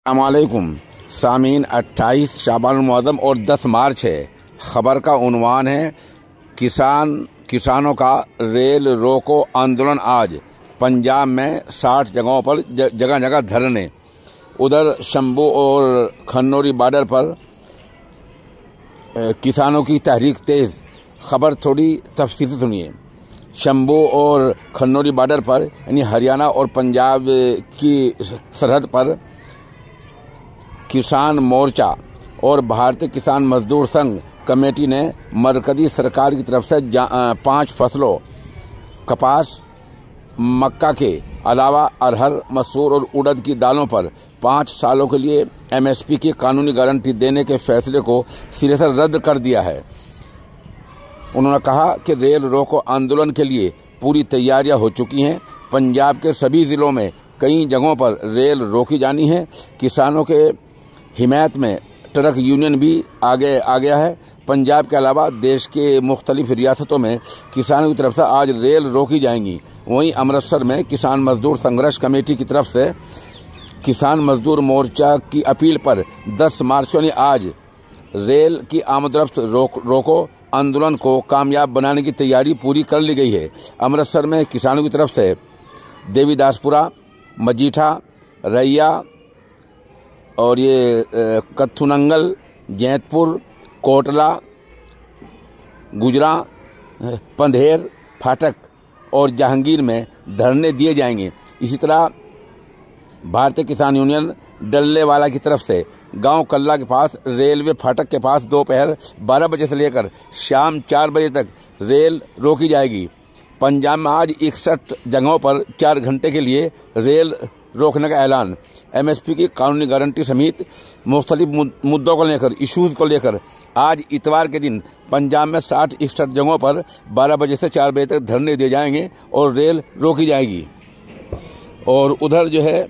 अस्सलामुअलैकुम सामीन, 28 शाबानुल मुअज़्ज़म और 10 मार्च है। ख़बर का उन्वान है किसानों का रेल रोको आंदोलन। आज पंजाब में 60 जगहों पर जगह जगह धरने। उधर शंभू और खन्नौरी बॉर्डर पर किसानों की तहरीक तेज़। ख़बर थोड़ी तफसील से सुनिए। शंभू और खन्नौरी बॉर्डर पर यानी हरियाणा और पंजाब की सरहद पर किसान मोर्चा और भारतीय किसान मजदूर संघ कमेटी ने मरकज़ी सरकार की तरफ से 5 फसलों कपास, मक्का के अलावा अरहर, मसूर और उड़द की दालों पर 5 सालों के लिए MSP की कानूनी गारंटी देने के फैसले को सिरे से रद्द कर दिया है। उन्होंने कहा कि रेल रोको आंदोलन के लिए पूरी तैयारियां हो चुकी हैं। पंजाब के सभी ज़िलों में कई जगहों पर रेल रोकी जानी है। किसानों के हिमायत में ट्रक यूनियन भी आगे आ गया है। पंजाब के अलावा देश के मुख्तलिफ रियासतों में किसानों की तरफ से आज रेल रोकी जाएंगी। वहीं अमृतसर में किसान मजदूर संघर्ष कमेटी की तरफ से किसान मजदूर मोर्चा की अपील पर 10 मार्च को यानी आज रेल की आमदरफ्त रोको आंदोलन को कामयाब बनाने की तैयारी पूरी कर ली गई है। अमृतसर में किसानों की तरफ से देवीदासपुरा, मजीठा, रैया और ये कत्थुनंगल, जैतपुर, कोटला, गुजरा, पंधेर, फाटक और जहांगीर में धरने दिए जाएंगे। इसी तरह भारतीय किसान यूनियन डल्लेवाला की तरफ से गांव कल्ला के पास रेलवे फाटक के पास दोपहर 12 बजे से लेकर शाम 4 बजे तक रेल रोकी जाएगी। पंजाब में आज 61 जगहों पर 4 घंटे के लिए रेल रोकने का ऐलान। MSP की कानूनी गारंटी समेत मुख्तलिफ मुद्दों को लेकर इशूज़ को लेकर आज इतवार के दिन पंजाब में 60 जगहों पर 12 बजे से 4 बजे तक धरने दिए जाएंगे और रेल रोकी जाएगी। और उधर जो है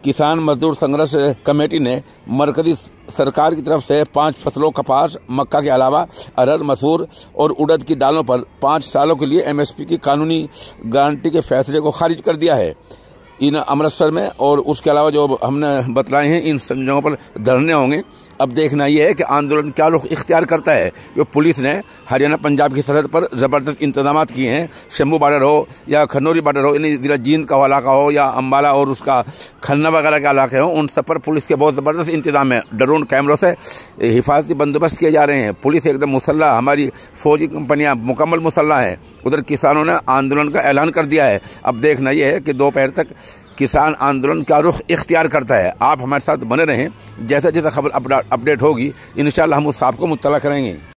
किसान मजदूर संघर्ष कमेटी ने मरकज़ी सरकार की तरफ से 5 फसलों कपास, मक्का के अलावा अरहर, मसूर और उड़द की दालों पर 5 सालों के लिए MSP की कानूनी गारंटी के फैसले को खारिज कर दिया है। इन अमृतसर में और उसके अलावा जो हमने बतलाए हैं इन जगहों पर धरने होंगे। अब देखना यह है कि आंदोलन क्या रुख इख्तियार करता है। जो पुलिस ने हरियाणा पंजाब की सरहद पर ज़बरदस्त इंतजाम किए हैं। शंभू बॉर्डर हो या खन्नौरी बॉर्डर हो, यानी ज़िला जींद का इलाका हो या अम्बाला और उसका खन्ना वगैरह के इलाके हो, उन सब पर पुलिस के बहुत ज़बरदस्त इंतजाम है। ड्रोन कैमरों से हिफाजती बंदोबस्त किए जा रहे हैं। पुलिस एकदम मुसल्लह, हमारी फौजी कंपनियाँ मुकम्मल मुसल्लह हैं। उधर किसानों ने आंदोलन का ऐलान कर दिया है। अब देखना यह है कि दोपहर तक किसान आंदोलन का रुख इख्तियार करता है। आप हमारे साथ बने रहें। जैसे जैसे खबर अपडेट होगी इंशाअल्लाह हम उस आपको मुत्तला करेंगे।